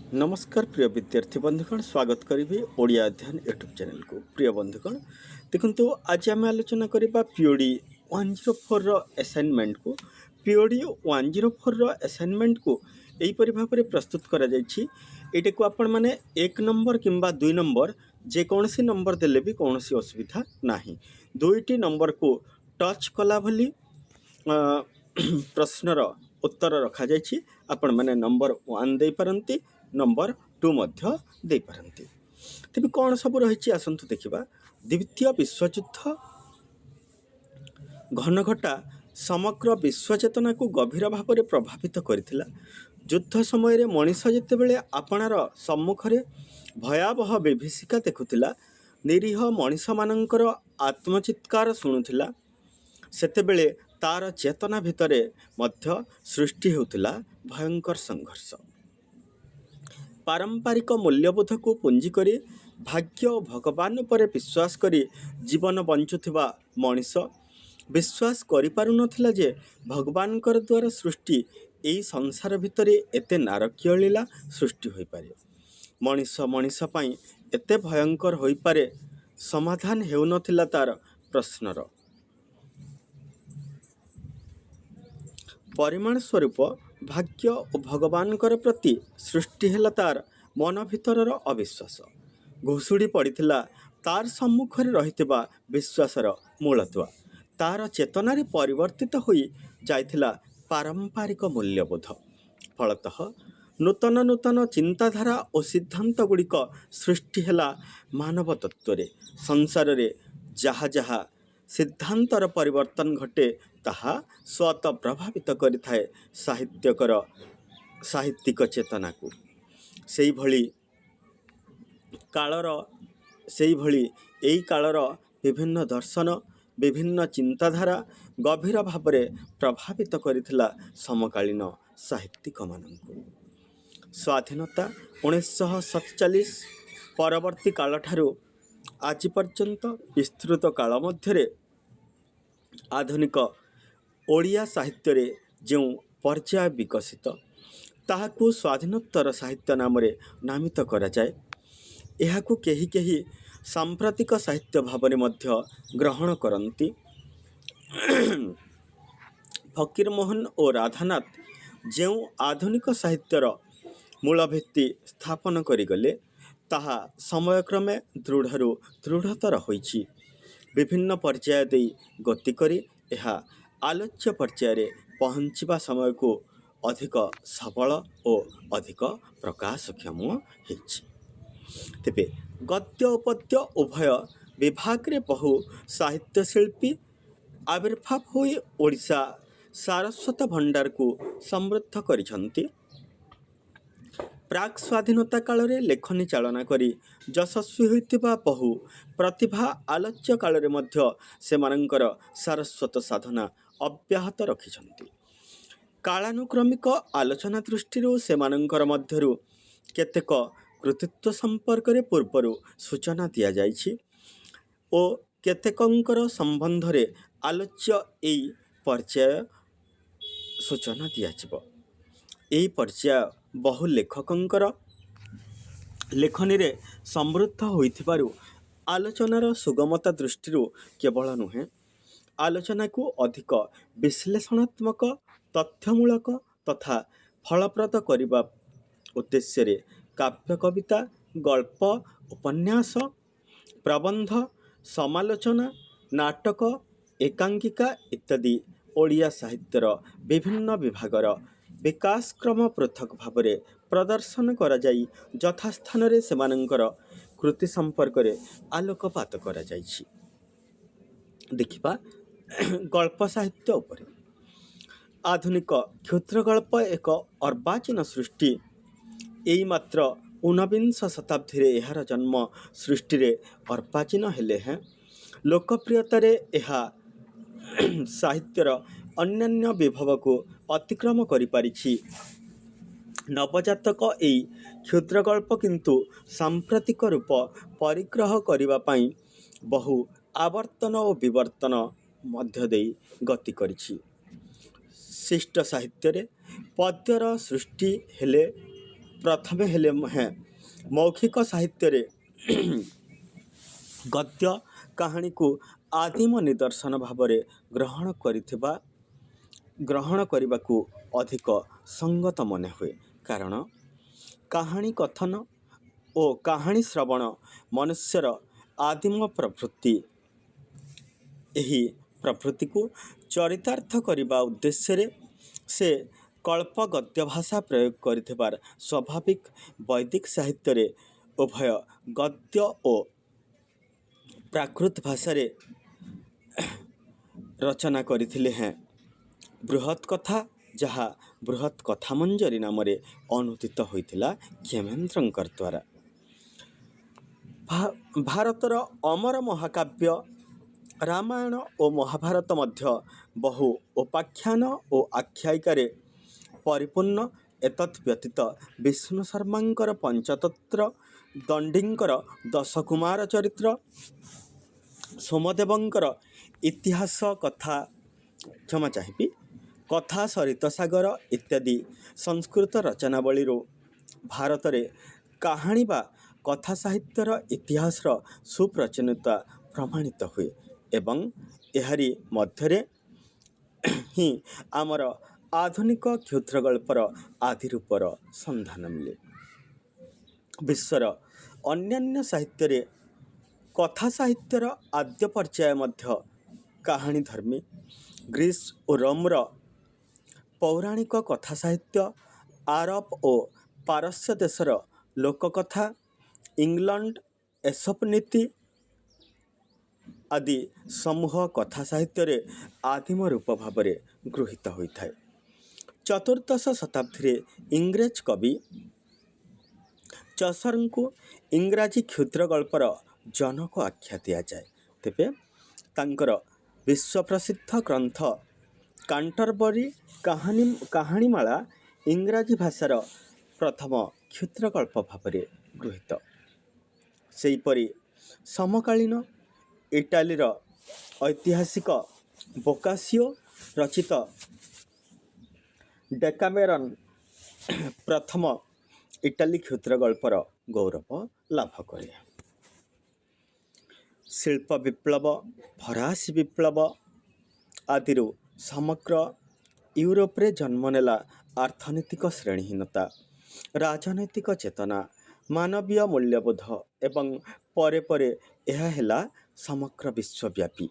नमस्कार प्रिय विद्यार्थी बंधुगण, स्वागत करी ओडिया अध्ययन यूट्यूब चैनल को। प्रिय बंधुगण देखो, आज आम आलोचना करवा पीओडी 104 असाइनमेंट को। पीओडी 104 असाइनमेंट को यहीपरि भाव में प्रस्तुत करा जायछि। एटा को आपण माने 1 नंबर किंबा 2 नंबर जेकोसी नंबर देले भी कौन असुविधा नाही। दुईटी नंबर को टच कला भली प्रश्नर उत्तर रखा जायछि। आपण माने नंबर 1 दे पारंती, नंबर 2 मध्य दे पारंती। तेबे कौन सब रही आसतु देखा। द्वितीय विश्वयुद्ध घनघटा समग्र विश्वचेतना को गभीर भाव में प्रभावित करथिला। युद्ध समय मनीष जितेबले आपणार सम्मुख भयावह विभीषिका देखुला, निरीह मनीष मानकर आत्मचित्कार शुणुला, सेतेबेले तार चेतना भितरे मध्य सृष्टि होउतिला भयंकर संघर्ष। पारंपरिक मूल्यबोध को पुंजी करी भाग्य और भगवान पर विश्वास करी जीवन बंचुथिबा मनीष विश्वास करि पारु नथिला जे भगवान द्वारा सृष्टि एई संसार भितरे एते नारकीय लीला सृष्टि होई पारे। मनीष मनीष पई एते भयंकर होई पारे, समाधान हेउ नथिला तार प्रश्नर। परिमाण स्वरूप भाग्य और भगवान प्रति सृष्टि है तार मन भितर अविश्वास घुषुड़ी पड़ता। तार सम्मुख रही विश्वासर मूलत्व तार चेतन परिवर्तित हो जाइथिला पारंपरिक मूल्यबोध। फलतः नूतन नूतन चिंताधारा और सिद्धांत गुड़िक सृष्टि है मानव तत्व संसार रे। जहा जहा सिद्धांतर परिवर्तन घटे ताहा स्वतः प्रभावित करिथाए साहित्यिक चेतना को। सेई भली कालर विभिन्न दर्शन, विभिन्न चिंताधारा गभीर भाव में प्रभावित करिथिला समकालीन साहित्यिक माननकु। स्वाधीनता 1947 परवर्ती काल ठारू आज पर्यंत विस्तृत काल मध्य आधुनिक ओडिया साहित्य रे जो पर्याय विकसित ताहाकू स्वाधीनोत्तर साहित्य नाम नामित करा जाए। एहाकू केही केही सांप्रतिक साहित्य भाव में मध्य ग्रहण करती। फकीरमोहन और राधानाथ जो आधुनिक साहित्यर मूलभित्ति स्थापन करिगले ताहा समयक्रमे दृढ़ दृढ़तर होइछि। विभिन्न पर्याय दे गति करी एहा आलोच्य पर्याय पहुँचवा समय को अधिक सबल और अधिक प्रकाशक्षम होइछि। तेबे गद्य और पद्य उभय विभाग रे बहु साहित्य शिल्पी आविर्भाव होई ओडिशा सारस्वत भंडार को समृद्ध करिसंती। प्राक स्वाधीनता काल रे लेखनी चालना करी यशस्वी होइतिबा बहु प्रतिभा आलोच्य काल रे मध्य सेमानंकर सारस्वत साधना अब्याहत रखिछंती। कालानुक्रमिक आलोचना दृष्टि सेमानंकर मध्यरु केतेक कृतित्व संपर्क रे पूर्वरु सूचना दिया जाइछि ओ केतेकंकर संबंध रे आलोच्य एई पर्याय सूचना दियाजिबो। एई पर्याय बहु लेखकंकर लेखनी रे समृद्ध होइथिबारु आलोचनार सुगमता दृष्टि केवल नुहे, आलोचना को अधिक विश्लेषणात्मक, तथ्यमूलक तथा फलप्रद करने उद्देश्य रे काव्य, कविता, गल्प, उपन्यास, प्रबंध, समालोचना, नाटक, एकांकिका इत्यादि ओडिया साहित्यर विभिन्न विभागर विकासक्रम पृथक भाव में प्रदर्शन करा जाई यथास्थान रे सेमानंकर कृति संपर्क रे आलोकपात करा जाइछि। देखिबा गल्प साहित्य उपरे। आधुनिक क्षुद्र गल्प एक अर्वाचीन सृष्टि। एई मात्र 19 शताब्दी रे एहार जन्म सृष्टि रे अर्वाचीन हेले हैं। लोकप्रियता रे एहा साहित्यर अन्यान्य विभव को अतिक्रम करि पारिछि। नवजातक एई क्षुद्र गल्प किंतु सांप्रतिक रूप परिग्रह करिबा पई बहु आवर्तन और विवर्तन मध्य देई गति करिछि। शिष्ट साहित्य रे पद्यर सृष्टि हेले ପ୍ରଥମେ ହେଲେ ମୌଖିକ ସାହିତ୍ୟରେ ଗଦ୍ୟ କାହାଣୀକୁ ଆଦିମ ନିଦର୍ଶନ ଭାବରେ ଗ୍ରହଣ କରିବାକୁ ଅଧିକ ସଙ୍ଗତ ମନେ ହୁଏ। କାରଣ କାହାଣୀ କଥନ ଓ କାହାଣୀ ଶ୍ରବଣ ମନୁଷ୍ୟର ଆଦିମ ପ୍ରବୃତ୍ତି। ଏହି ପ୍ରବୃତ୍ତିକୁ ଚରିତାର୍ଥ କରିବା ଉଦ୍ଦେଶ୍ୟରେ ସେ କଳ୍ପ ଗଦ୍ୟ ଭାଷା ପ୍ରୟୋଗ କରିଥିବାର ସ୍ୱାଭାବିକ। ବୈଦିକ ସାହିତ୍ୟରେ ଉଭୟ ଗଦ୍ୟ ଓ ପ୍ରାକୃତ ଭାଷାରେ ରଚନା କରିଥିଲେ ବୃହତ୍ କଥା, ଯାହା ବୃହତ୍ କଥାମଞ୍ଜରୀ ନାମରେ ଅନୁଦିତ ହୋଇଥିଲା କ୍ଷେମେନ୍ଦ୍ରଙ୍କର ଦ୍ୱାରା। ଭାରତର ଅମର ମହାକାବ୍ୟ ରାମାୟଣ ଓ ମହାଭାରତ ମଧ୍ୟ ବହୁ ଉପାଖ୍ୟାନ ଓ ଆଖ୍ୟାୟିକାରେ ପରିପୂର୍ଣ୍ଣ। ଏତତ୍ ବ୍ୟତୀତ ବିଷ୍ଣୁ ଶର୍ମାଙ୍କର ପଞ୍ଚତନ୍ତ୍ର, ଦଣ୍ଡିଙ୍କର ଦଶକୁମାର ଚରିତ୍ର, ସୋମଦେବଙ୍କର ଇତିହାସ କଥା ସରିତ ସାଗର ଇତ୍ୟାଦି ସଂସ୍କୃତ ରଚନାବଳୀରୁ ଭାରତରେ କାହାଣୀ ବା କଥା ସାହିତ୍ୟର ଇତିହାସର ସୁପ୍ରାଚୀନତା ପ୍ରମାଣିତ ହୁଏ ଏବଂ ଏହାରି ମଧ୍ୟରେ ହିଁ ଆମର ଆଧୁନିକ କ୍ଷୁଦ୍ରଗଳ୍ପର ଆଦିରୂପର ସନ୍ଧାନ ମିଳେ। ବିଶ୍ୱର ଅନ୍ୟାନ୍ୟ ସାହିତ୍ୟରେ କଥା ସାହିତ୍ୟର ଆଦ୍ୟ ପର୍ଯ୍ୟାୟ ମଧ୍ୟ କାହାଣୀ ଧର୍ମୀ। ଗ୍ରୀସ୍ ଓ ରୋମର ପୌରାଣିକ କଥା ସାହିତ୍ୟ, ଆରବ ଓ ପାରସ୍ୟ ଦେଶର ଲୋକକଥା, ଇଂଲଣ୍ଡ ଏସୋପ ନୀତି ଆଦି ସମୂହ କଥା ସାହିତ୍ୟରେ ଆଦିମ ରୂପ ଭାବରେ ଗୃହୀତ ହୋଇଥାଏ। ଚତୁର୍ଦ୍ଦଶ ଶତାବ୍ଦୀରେ ଇଂରେଜ କବି ଚସରଙ୍କୁ ଇଂରାଜୀ କ୍ଷୁଦ୍ରଗଳ୍ପର ଜନକ ଆଖ୍ୟା ଦିଆଯାଏ। ତେବେ ତାଙ୍କର ବିଶ୍ୱପ୍ରସିଦ୍ଧ ଗ୍ରନ୍ଥ କାଣ୍ଟରବରୀ କାହାଣୀମାଳା ଇଂରାଜୀ ଭାଷାର ପ୍ରଥମ କ୍ଷୁଦ୍ରଗଳ୍ପ ଭାବରେ ଗୃହୀତ। ସେହିପରି ସମକାଳୀନ ଇଟାଲୀର ଐତିହାସିକ ବୋକାସିଓ ରଚିତ ଡେକାମେରନ୍ ପ୍ରଥମ ଇଟାଲୀ କ୍ଷୁଦ୍ରଗଳ୍ପର ଗୌରବ ଲାଭ କରେ। ଶିଳ୍ପ ବିପ୍ଳବ, ଫରାସୀ ବିପ୍ଳବ ଆଦିରୁ ସମଗ୍ର ୟୁରୋପରେ ଜନ୍ମ ନେଲା ଅର୍ଥନୈତିକ ଶ୍ରେଣୀହୀନତା, ରାଜନୈତିକ ଚେତନା, ମାନବୀୟ ମୂଲ୍ୟବୋଧ ଏବଂ ପରେ ପରେ ଏହା ହେଲା ସମଗ୍ର ବିଶ୍ୱବ୍ୟାପୀ।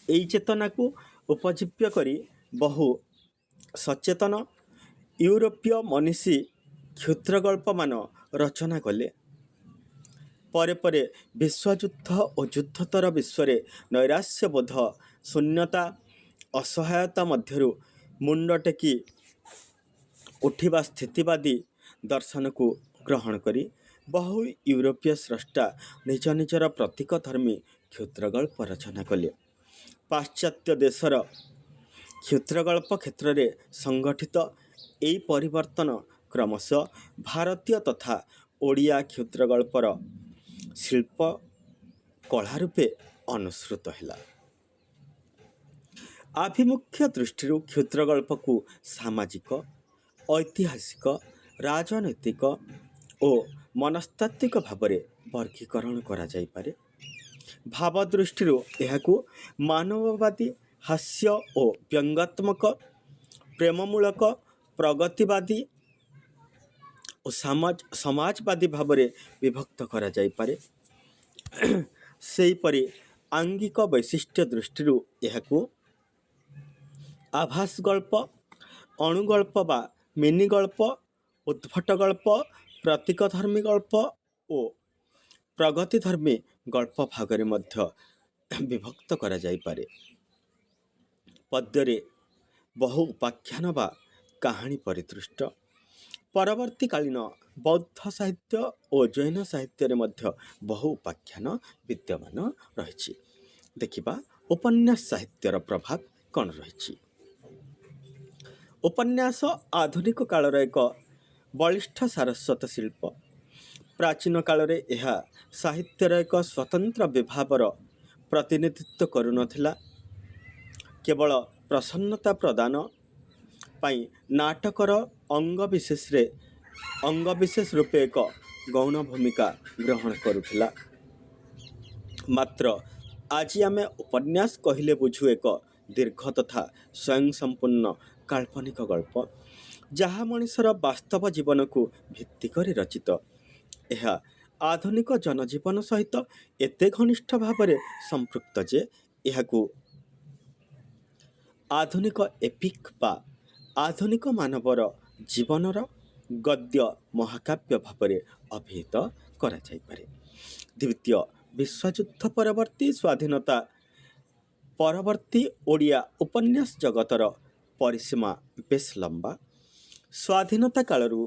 ଏହି ଚେତନାକୁ ଉପଜୀବ୍ୟ କରି ବହୁ ସଚେତନ ୟୁରୋପୀୟ ମନୀଷୀ କ୍ଷୁଦ୍ରଗଳ୍ପମାନ ରଚନା କଲେ। ପରେ ପରେ ବିଶ୍ୱଯୁଦ୍ଧ ଓ ଯୁଦ୍ଧୋତ୍ତର ବିଶ୍ୱରେ ନୈରାଶ୍ୟବୋଧ, ଶୂନ୍ୟତା, ଅସହାୟତା ମଧ୍ୟରୁ ମୁଣ୍ଡ ଟେକି ଉଠିବା ସ୍ଥିତିବାଦୀ ଦର୍ଶନକୁ ଗ୍ରହଣ କରି ବହୁ ୟୁରୋପୀୟ ସ୍ରଷ୍ଟା ନିଜ ନିଜର ପ୍ରତୀକଧର୍ମୀ କ୍ଷୁଦ୍ରଗଳ୍ପ ରଚନା କଲେ। ପାଶ୍ଚାତ୍ୟ ଦେଶର କ୍ଷୁଦ୍ରଗଳ୍ପ କ୍ଷେତ୍ରରେ ସଂଗଠିତ ଏହି ପରିବର୍ତ୍ତନ କ୍ରମଶଃ ଭାରତୀୟ ତଥା ଓଡ଼ିଆ କ୍ଷୁଦ୍ରଗଳ୍ପର ଶିଳ୍ପ କଳା ରୂପେ ଅନୁସୃତ ହେଲା। ଆଭିମୁଖ୍ୟ ଦୃଷ୍ଟିରୁ କ୍ଷୁଦ୍ରଗଳ୍ପକୁ ସାମାଜିକ, ଐତିହାସିକ, ରାଜନୈତିକ ଓ ମନସ୍ତାତ୍ତ୍ୱିକ ଭାବରେ ବର୍ଗୀକରଣ କରାଯାଇପାରେ। ଭାବ ଦୃଷ୍ଟିରୁ ଏହାକୁ ମାନବବାଦୀ, ହାସ୍ୟ ଓ ବ୍ୟଙ୍ଗାତ୍ମକ, ପ୍ରେମମୂଳକ, ପ୍ରଗତିବାଦୀ ଓ ସମାଜବାଦୀ ଭାବରେ ବିଭକ୍ତ କରାଯାଇପାରେ। ସେହିପରି ଆଙ୍ଗିକ ବୈଶିଷ୍ଟ୍ୟ ଦୃଷ୍ଟିରୁ ଏହାକୁ ଆଭାସ ଗଳ୍ପ, ଅଣୁଗଳ୍ପ ବା ମିନି ଗଳ୍ପ, ଉଦ୍ଭଟ ଗଳ୍ପ, ପ୍ରତୀକଧର୍ମୀ ଗଳ୍ପ ଓ ପ୍ରଗତିଧର୍ମୀ ଗଳ୍ପ ଭାଗରେ ମଧ୍ୟ ବିଭକ୍ତ କରାଯାଇପାରେ। ପଦ୍ୟରେ ବହୁ ଉପାଖ୍ୟାନ ବା କାହାଣୀ ପରିଦୃଷ୍ଟ। ପରବର୍ତ୍ତୀକାଳୀନ ବୌଦ୍ଧ ସାହିତ୍ୟ ଓ ଜୈନ ସାହିତ୍ୟରେ ମଧ୍ୟ ବହୁ ଉପାଖ୍ୟାନ ବିଦ୍ୟମାନ ରହିଛି। ଦେଖିବା ଉପନ୍ୟାସ ସାହିତ୍ୟର ପ୍ରଭାବ କ'ଣ ରହିଛି। ଉପନ୍ୟାସ ଆଧୁନିକ କାଳର ଏକ ବଳିଷ୍ଠ ସାରସ୍ୱତ ଶିଳ୍ପ। ପ୍ରାଚୀନ କାଳରେ ଏହା ସାହିତ୍ୟର ଏକ ସ୍ୱତନ୍ତ୍ର ବିଭାବର ପ୍ରତିନିଧିତ୍ୱ କରୁନଥିଲା। କେବଳ ପ୍ରସନ୍ନତା ପ୍ରଦାନ ପାଇଁ ନାଟକର ଅଙ୍ଗ ବିଶେଷରେ ଅଙ୍ଗବିଶେଷ ରୂପେ ଏକ ଗୌଣ ଭୂମିକା ଗ୍ରହଣ କରୁଥିଲା। ମାତ୍ର ଆଜି ଆମେ ଉପନ୍ୟାସ କହିଲେ ବୁଝୁ ଏକ ଦୀର୍ଘ ତଥା ସ୍ୱୟଂ ସମ୍ପୂର୍ଣ୍ଣ କାଳ୍ପନିକ ଗଳ୍ପ, ଯାହା ମଣିଷର ବାସ୍ତବ ଜୀବନକୁ ଭିତ୍ତି କରି ରଚିତ। ଏହା ଆଧୁନିକ ଜନଜୀବନ ସହିତ ଏତେ ଘନିଷ୍ଠ ଭାବରେ ସମ୍ପୃକ୍ତ ଯେ ଏହାକୁ ଆଧୁନିକ ଏପିକ୍ ବା ଆଧୁନିକ ମାନବର ଜୀବନର ଗଦ୍ୟ ମହାକାବ୍ୟ ଭାବରେ ଅଭିହିତ କରାଯାଇପାରେ। ଦ୍ୱିତୀୟ ବିଶ୍ୱଯୁଦ୍ଧ ପରବର୍ତ୍ତୀ ସ୍ୱାଧୀନତା ପରବର୍ତ୍ତୀ ଓଡ଼ିଆ ଉପନ୍ୟାସ ଜଗତର ପରିସୀମା ବେଶ୍ ଲମ୍ବା। ସ୍ୱାଧୀନତା କାଳରୁ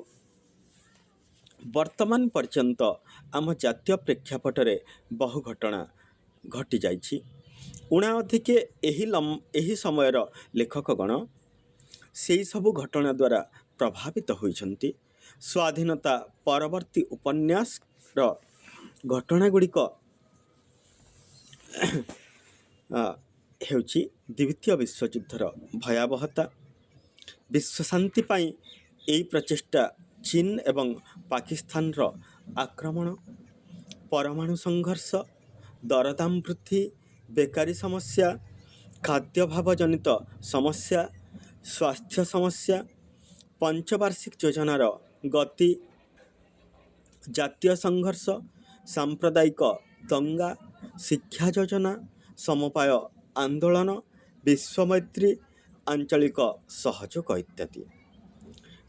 ବର୍ତ୍ତମାନ ପର୍ଯ୍ୟନ୍ତ ଆମ ଜାତୀୟ ପ୍ରେକ୍ଷାପଟରେ ବହୁ ଘଟଣା ଘଟିଯାଇଛି। ଉଣା ଅଧିକେ ଏହି ସମୟର ଲେଖକଗଣ ସେହି ସବୁ ଘଟଣା ଦ୍ୱାରା ପ୍ରଭାବିତ ହୋଇଛନ୍ତି। ସ୍ୱାଧୀନତା ପରବର୍ତ୍ତୀ ଉପନ୍ୟାସର ଘଟଣାଗୁଡ଼ିକ ହେଉଛି ଦ୍ୱିତୀୟ ବିଶ୍ୱଯୁଦ୍ଧର ଭୟାବହତା, ବିଶ୍ୱଶାନ୍ତି ପାଇଁ ଏହି ପ୍ରଚେଷ୍ଟା, ଚୀନ ଏବଂ ପାକିସ୍ତାନର ଆକ୍ରମଣ, ପରମାଣୁ ସଂଘର୍ଷ, ଦରଦାମ ବୃଦ୍ଧି, ବେକାରୀ ସମସ୍ୟା, ଖାଦ୍ୟାଭାବଜନିତ ସମସ୍ୟା, ସ୍ୱାସ୍ଥ୍ୟ ସମସ୍ୟା, ପଞ୍ଚବାର୍ଷିକ ଯୋଜନାର ଗତି, ଜାତୀୟ ସଂଘର୍ଷ, ସାମ୍ପ୍ରଦାୟିକ ଦଙ୍ଗା, ଶିକ୍ଷା ଯୋଜନା, ସମବାୟ ଆନ୍ଦୋଳନ, ବିଶ୍ୱମୈତ୍ରୀ, ଆଞ୍ଚଳିକ ସହଯୋଗ ଇତ୍ୟାଦି।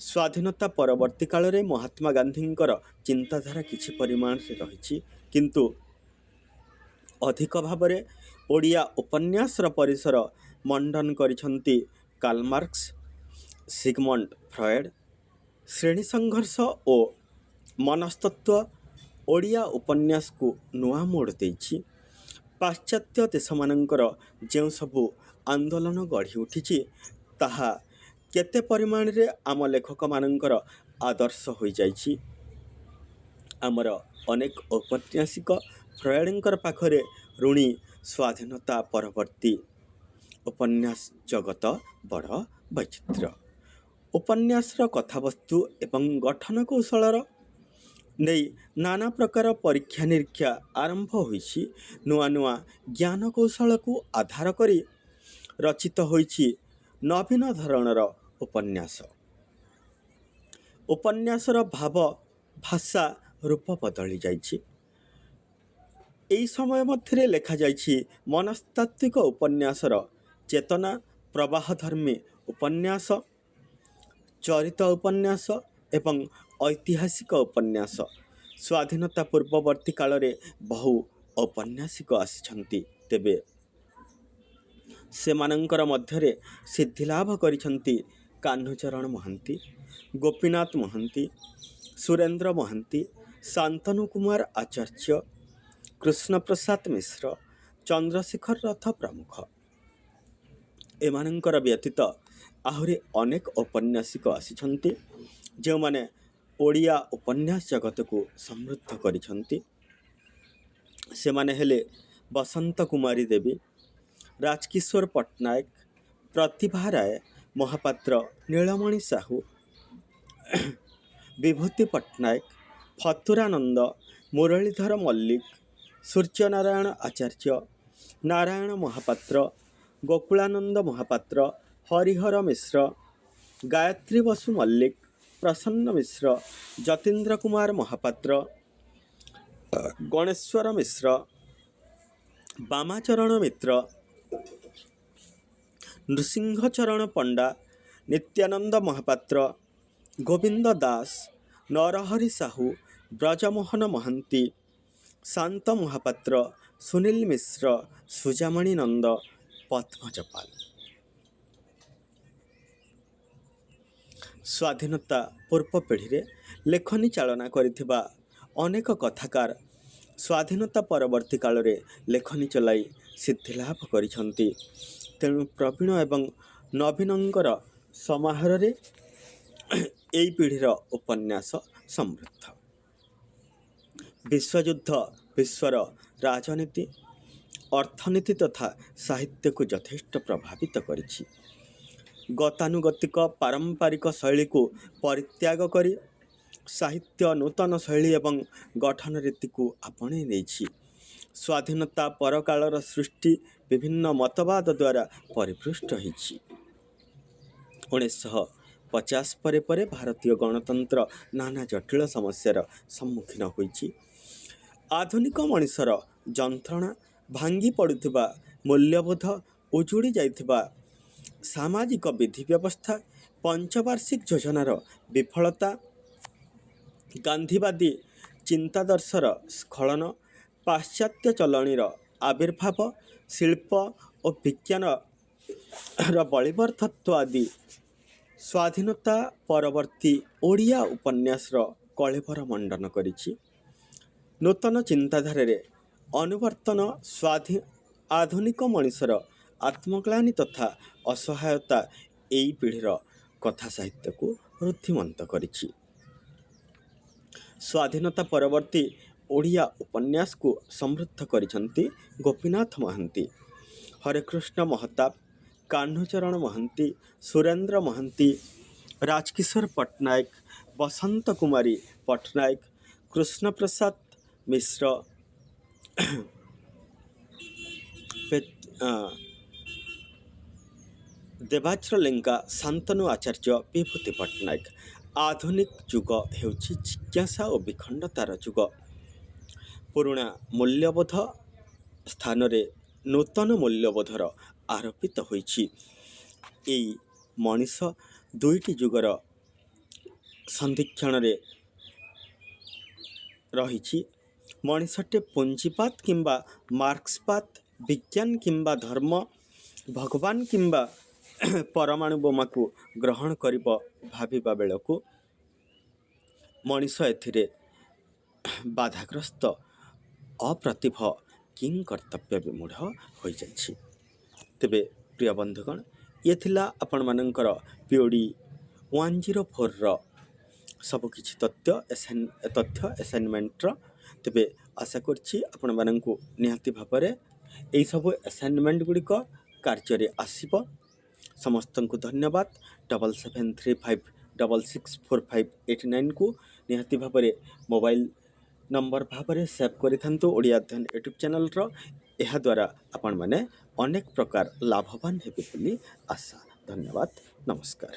ସ୍ୱାଧୀନତା ପରବର୍ତ୍ତୀ କାଳରେ ମହାତ୍ମା ଗାନ୍ଧୀଙ୍କର ଚିନ୍ତାଧାରା କିଛି ପରିମାଣରେ ରହିଛି, କିନ୍ତୁ ଅଧିକ ଭାବରେ ଓଡ଼ିଆ ଉପନ୍ୟାସର ପରିସର ମଣ୍ଡନ କରିଛନ୍ତି କାର୍ଲ ମାର୍କ୍ସ, ସିଗମଣ୍ଡ ଫ୍ରଏଡ୍। ଶ୍ରେଣୀ ସଂଘର୍ଷ ଓ ମନସ୍ତତ୍ତ୍ୱ ଓଡ଼ିଆ ଉପନ୍ୟାସକୁ ନୂଆ ମୋଡ଼ ଦେଇଛି। ପାଶ୍ଚାତ୍ୟ ଦେଶମାନଙ୍କର ଯେଉଁ ସବୁ ଆନ୍ଦୋଳନ ଗଢ଼ି ଉଠିଛି, ତାହା କେତେ ପରିମାଣରେ ଆମ ଲେଖକମାନଙ୍କର ଆଦର୍ଶ ହୋଇଯାଇଛି। ଆମର ଅନେକ ଔପନ୍ୟାସିକ ଫ୍ରଏଡ୍ଙ୍କର ପାଖରେ ଋଣୀ। ସ୍ୱାଧୀନତା ପରବର୍ତ୍ତୀ ଉପନ୍ୟାସ ଜଗତ ବଡ଼ ବୈଚିତ୍ର୍ୟ। ଉପନ୍ୟାସର କଥାବସ୍ତୁ ଏବଂ ଗଠନ କୌଶଳର ନେଇ ନାନା ପ୍ରକାର ପରୀକ୍ଷା ନିରୀକ୍ଷା ଆରମ୍ଭ ହୋଇଛି। ନୂଆ ନୂଆ ଜ୍ଞାନ କୌଶଳକୁ ଆଧାର କରି ରଚିତ ହୋଇଛି ନବୀନ ଧରଣର ଉପନ୍ୟାସ। ଉପନ୍ୟାସର ଭାବ, ଭାଷା, ରୂପ ବଦଳି ଯାଇଛି। ଏହି ସମୟ ମଧ୍ୟରେ ଲେଖାଯାଇଛି ମନସ୍ତାତ୍ତ୍ୱିକ ଉପନ୍ୟାସର ଚେତନା, ପ୍ରବାହଧର୍ମୀ ଉପନ୍ୟାସ, ଚରିତ ଉପନ୍ୟାସ ଏବଂ ଐତିହାସିକ ଉପନ୍ୟାସ। ସ୍ୱାଧୀନତା ପୂର୍ବବର୍ତ୍ତୀ କାଳରେ ବହୁ ଔପନ୍ୟାସିକ ଆସିଛନ୍ତି, ତେବେ ସେମାନଙ୍କର ମଧ୍ୟରେ ସିଦ୍ଧିଲାଭ କରିଛନ୍ତି କାହ୍ନୁଚରଣ ମହାନ୍ତି, ଗୋପୀନାଥ ମହାନ୍ତି, ସୁରେନ୍ଦ୍ର ମହାନ୍ତି, ଶାନ୍ତନୁ କୁମାର ଆଚାର୍ଯ୍ୟ, କୃଷ୍ଣପ୍ରସାଦ ମିଶ୍ର, ଚନ୍ଦ୍ରଶେଖର ରଥ ପ୍ରମୁଖ। ଏମାନଙ୍କର ବ୍ୟତୀତ ଆହୁରି ଅନେକ ଔପନ୍ୟାସିକ ଆସିଛନ୍ତି, ଯେଉଁମାନେ ଓଡ଼ିଆ ଉପନ୍ୟାସ ଜଗତକୁ ସମୃଦ୍ଧ କରିଛନ୍ତି। ସେମାନେ ହେଲେ ବସନ୍ତ କୁମାରୀ ଦେବୀ, ରାଜକିଶୋର ପଟ୍ଟନାୟକ, ପ୍ରତିଭା ରାୟ ମହାପାତ୍ର, ନୀଳମଣି ସାହୁ, ବିଭୂତି ପଟ୍ଟନାୟକ, ଫତୁରାନନ୍ଦ, ମୁରଳୀଧର ମଲ୍ଲିକ, ସୂର୍ଯ୍ୟନାରାୟଣ ଆଚାର୍ଯ୍ୟ, ନାରାୟଣ ମହାପାତ୍ର, ଗୋକୁଳାନନ୍ଦ ମହାପାତ୍ର, ହରିହର ମିଶ୍ର, ଗାୟତ୍ରୀ ବସୁ ମଲ୍ଲିକ, ପ୍ରସନ୍ନ ମିଶ୍ର, ଯତୀନ୍ଦ୍ର କୁମାର ମହାପାତ୍ର, ଗଣେଶ୍ୱର ମିଶ୍ର, ବାମାଚରଣ ମିତ୍ର, ନୃସିଂହଚରଣ ପଣ୍ଡା, ନିତ୍ୟାନନ୍ଦ ମହାପାତ୍ର, ଗୋବିନ୍ଦ ଦାସ, ନରହରି ସାହୁ, ବ୍ରଜମୋହନ ମହାନ୍ତି, ଶାନ୍ତ ମହାପାତ୍ର, ସୁନୀଲ ମିଶ୍ର, ସୁଜାମଣି ନନ୍ଦ, ପଦ୍ମଜ ପାଲ। ସ୍ୱାଧୀନତା ପୂର୍ବ ପିଢ଼ିରେ ଲେଖନୀ ଚାଳନା କରିଥିବା ଅନେକ କଥାକାର ସ୍ୱାଧୀନତା ପରବର୍ତ୍ତୀ କାଳରେ ଲେଖନୀ ଚଳାଇ ସିଦ୍ଧିଲାଭ କରିଛନ୍ତି। ତେଣୁ ପ୍ରବୀଣ ଏବଂ ନବୀନଙ୍କର ସମାହାରରେ ଏହି ପିଢ଼ିର ଉପନ୍ୟାସ ସମୃଦ୍ଧ। ବିଶ୍ୱଯୁଦ୍ଧ ବିଶ୍ୱର ରାଜନୀତି, ଅର୍ଥନୀତି ତଥା ସାହିତ୍ୟକୁ ଯଥେଷ୍ଟ ପ୍ରଭାବିତ କରିଛି। ଗତାନୁଗତିକ ପାରମ୍ପରିକ ଶୈଳୀକୁ ପରିତ୍ୟାଗ କରି ସାହିତ୍ୟ ନୂତନ ଶୈଳୀ ଏବଂ ଗଠନ ରୀତିକୁ ଆପଣେଇ ନେଇଛି। ସ୍ୱାଧୀନତା ପରକାଳର ସୃଷ୍ଟି ବିଭିନ୍ନ ମତବାଦ ଦ୍ୱାରା ପରିପୃଷ୍ଟ ହୋଇଛି। 1950 ପରେ ପରେ ଭାରତୀୟ ଗଣତନ୍ତ୍ର ନାନା ଜଟିଳ ସମସ୍ୟାର ସମ୍ମୁଖୀନ ହୋଇଛି। ଆଧୁନିକ ମଣିଷର ଯନ୍ତ୍ରଣା, ଭାଙ୍ଗି ପଡ଼ୁଥିବା ମୂଲ୍ୟବୋଧ, ଉଜୁଡ଼ି ଯାଇଥିବା ସାମାଜିକ ବିଧି ବ୍ୟବସ୍ଥା, ପଞ୍ଚବାର୍ଷିକ ଯୋଜନାର ବିଫଳତା, ଗାନ୍ଧୀବାଦୀ ଚିନ୍ତାଦର୍ଶର ସ୍ଖଳନ, ପାଶ୍ଚାତ୍ୟ ଚଳଣୀର ଆବିର୍ଭାବ, ଶିଳ୍ପ ଓ ବିଜ୍ଞାନର ବଳିବର୍ଦ୍ଧତ୍ୱ ଆଦି ସ୍ୱାଧୀନତା ପରବର୍ତ୍ତୀ ଓଡ଼ିଆ ଉପନ୍ୟାସର କଳେବର ମଣ୍ଡନ କରିଛି। ନୂତନ ଚିନ୍ତାଧାରାରେ ଅନୁବର୍ତ୍ତନ, ଆଧୁନିକ ମଣିଷର ଆତ୍ମଗ୍ଳାନି ତଥା ଅସହାୟତା ଏହି ପିଢ଼ିର କଥା ସାହିତ୍ୟକୁ ରୁଦ୍ଧିମନ୍ତ କରିଛି। ସ୍ୱାଧୀନତା ପରବର୍ତ୍ତୀ ଓଡ଼ିଆ ଉପନ୍ୟାସକୁ ସମୃଦ୍ଧ କରିଛନ୍ତି ଗୋପୀନାଥ ମହାନ୍ତି, ହରେକୃଷ୍ଣ ମହତାବ, କାହ୍ନୁଚରଣ ମହାନ୍ତି, ସୁରେନ୍ଦ୍ର ମହାନ୍ତି, ରାଜକିଶୋର ପଟ୍ଟନାୟକ, ବସନ୍ତ କୁମାରୀ ପଟ୍ଟନାୟକ, କୃଷ୍ଣପ୍ରସାଦ ମିଶ୍ର, ଦେବାଚ୍ର ଲେଙ୍କା, ଶାନ୍ତନୁ ଆଚାର୍ଯ୍ୟ, ବିଭୂତି ପଟ୍ଟନାୟକ। ଆଧୁନିକ ଯୁଗ ହେଉଛି ଜିଜ୍ଞାସା ଓ ବିଖଣ୍ଡତାର ଯୁଗ। ପୁରୁଣା ମୂଲ୍ୟବୋଧ ସ୍ଥାନରେ ନୂତନ ମୂଲ୍ୟବୋଧର ଆରୋପିତ ହୋଇଛି। ଏଇ ମଣିଷ ଦୁଇଟି ଯୁଗର ସନ୍ଧିକ୍ଷଣରେ ରହିଛି। ମଣିଷଟେ ପୁଞ୍ଜିବାଦ କିମ୍ବା ମାର୍କ୍ସବାଦ, ବିଜ୍ଞାନ କିମ୍ବା ଧର୍ମ, ଭଗବାନ କିମ୍ବା ପରମାଣୁ ବୋମାକୁ ଗ୍ରହଣ କରିବ ଭାବିବା ବେଳକୁ ମଣିଷ ଏଥିରେ ବାଧାଗ୍ରସ୍ତ, ଅପ୍ରତିଭ, କିଂକର୍ତ୍ତବ୍ୟ ବିମୂଢ଼ ହୋଇଯାଇଛି। ତେବେ ପ୍ରିୟ ବନ୍ଧୁଗଣ, ଇଏ ଥିଲା ଆପଣମାନଙ୍କର POD 104ର ସବୁକିଛି ତଥ୍ୟ ଆସାଇନମେଣ୍ଟର। ତେବେ ଆଶା କରୁଛି ଆପଣମାନଙ୍କୁ ନିହାତି ଭାବରେ ଏହିସବୁ ଆସାଇନମେଣ୍ଟ ଗୁଡ଼ିକ କାର୍ଯ୍ୟରେ ଆସିବ। ସମସ୍ତଙ୍କୁ ଧନ୍ୟବାଦ। 7735664589କୁ ନିହାତି ଭାବରେ ମୋବାଇଲ ନମ୍ବର ଭାବରେ ସେଭ୍ କରିଥାନ୍ତୁ ଓଡ଼ିଆ ଅଧ୍ୟୟନ ୟୁଟ୍ୟୁବ୍ ଚ୍ୟାନେଲର। ଏହାଦ୍ୱାରା ଆପଣମାନେ ଅନେକ ପ୍ରକାର ଲାଭବାନ ହେବେ ବୋଲି ଆଶା। ଧନ୍ୟବାଦ, ନମସ୍କାର।